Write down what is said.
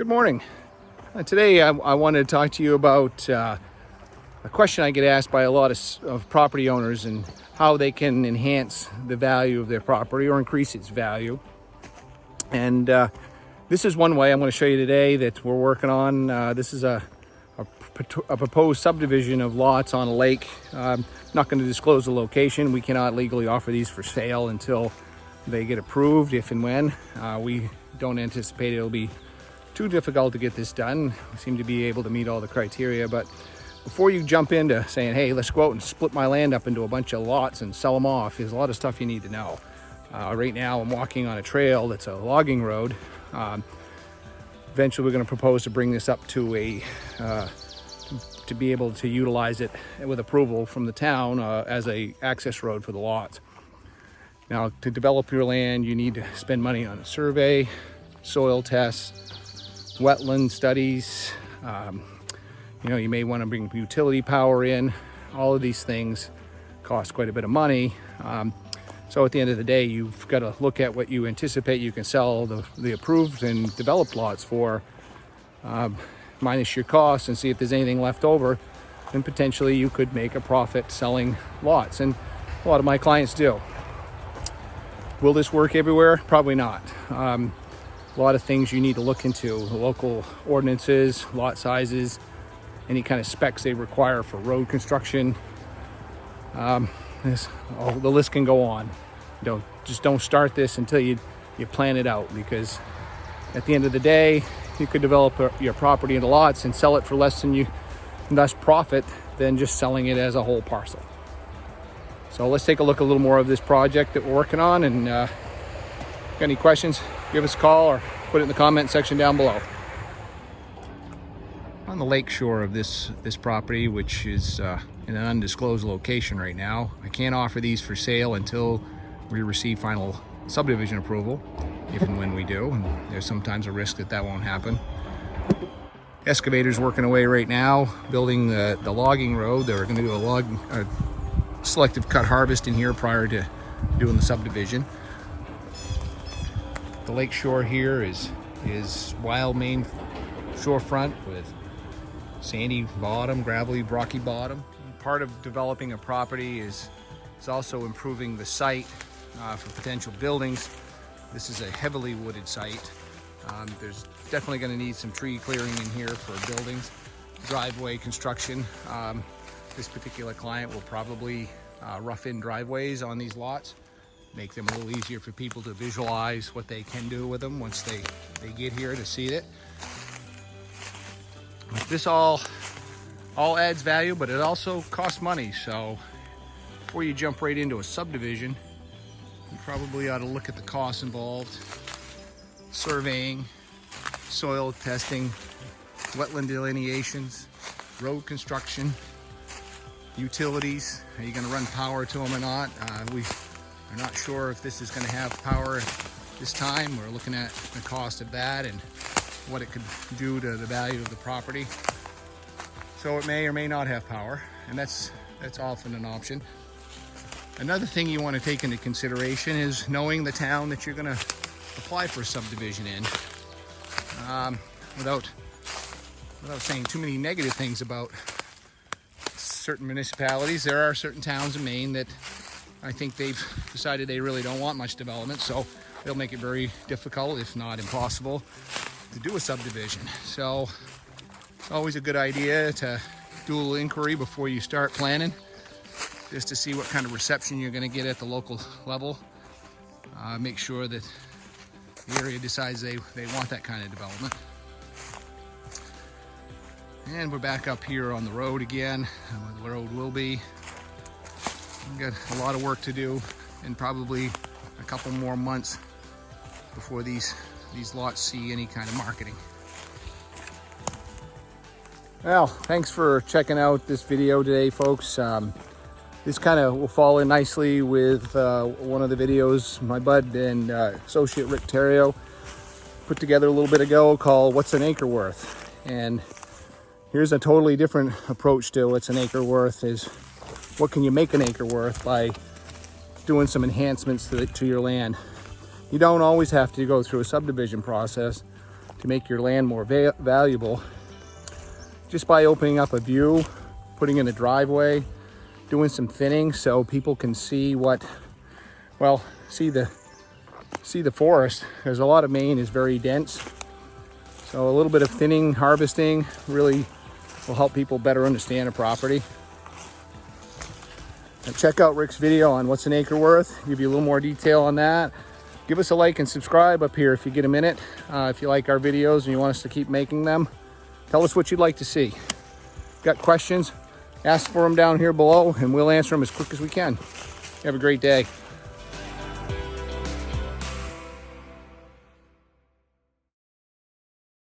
Good morning. Today I wanted to talk to you about a question I get asked by a lot of property owners and how they can enhance the value of their property or increase its value. And this is one way I'm going to show you today that we're working on. This is a proposed subdivision of lots on a lake. I'm not going to disclose the location. We cannot legally offer these for sale until they get approved, if and when. We don't anticipate it'll be too difficult to get this done. We seem to be able to meet all the criteria, but before you jump into saying, hey, let's go out and split my land up into a bunch of lots and sell them off, there's a lot of stuff you need to know. Right now I'm walking on a trail that's a logging road. Eventually we're going to propose to bring this up to to be able to utilize it with approval from the town as a access road for the lots. Now, to develop your land, you need to spend money on a survey, soil tests, wetland studies. You may want to bring utility power in. All of these things cost quite a bit of money. So at the end of the day, you've got to look at what you anticipate you can sell the approved and developed lots for, minus your costs, and see if there's anything left over. And potentially you could make a profit selling lots. And a lot of my clients do. Will this work everywhere? Probably not. A lot of things you need to look into: the local ordinances, lot sizes, any kind of specs they require for road construction. The list can go on. Don't start this until you plan it out, because at the end of the day, you could develop your property into lots and sell it for less profit than just selling it as a whole parcel. So let's take a look a little more of this project that we're working on, and got any questions, give us a call or put it in the comment section down below. On the lake shore of this property, which is in an undisclosed location right now, I can't offer these for sale until we receive final subdivision approval, if and when we do, and there's sometimes a risk that won't happen. Excavator's working away right now, building the logging road. They're going to do a selective cut harvest in here prior to doing the subdivision. The lake shore here is wild Maine shorefront with sandy bottom, gravelly, rocky bottom. Part of developing a property is also improving the site for potential buildings. This is a heavily wooded site. There's definitely going to need some tree clearing in here for buildings, driveway construction. This particular client will probably rough in driveways on these lots, make them a little easier for people to visualize what they can do with them once they get here to see it. This all adds value, but it also costs money. So before you jump right into a subdivision, you probably ought to look at the costs involved: surveying, soil testing, wetland delineations, road construction, utilities. Are you going to run power to them or not? We are not sure if this is going to have power this time. We're looking at the cost of that and what it could do to the value of the property. So it may or may not have power, and that's often an option. Another thing you want to take into consideration is knowing the town that you're going to apply for a subdivision in. Without saying too many negative things about certain municipalities, there are certain towns in Maine that I think they've decided they really don't want much development, so they'll make it very difficult, if not impossible, to do a subdivision. So it's always a good idea to do a little inquiry before you start planning, just to see what kind of reception you're going to get at the local level. Make sure that the area decides they want that kind of development. And we're back up here on the road again, where the road will be. We've got a lot of work to do, and probably a couple more months before these lots see any kind of marketing. Well, thanks for checking out this video today, folks. This kind of will fall in nicely with one of the videos my bud and associate Rick Terrio put together a little bit ago called What's an Acre Worth? And here's a totally different approach to what's an acre worth: is what can you make an acre worth by doing some enhancements to your land. You don't always have to go through a subdivision process. to make your land more valuable just by opening up a view, putting in a driveway, doing some thinning so people can see what, well, see the forest. There's a lot of Maine is very dense. So a little bit of thinning, harvesting really will help people better understand a property. And check out Rick's video on what's an acre worth, give you a little more detail on that. Give us a like and subscribe up here if you get a minute. If you like our videos and you want us to keep making them, tell us what you'd like to see. Got questions? Ask for them down here below and we'll answer them as quick as we can. Have a great day.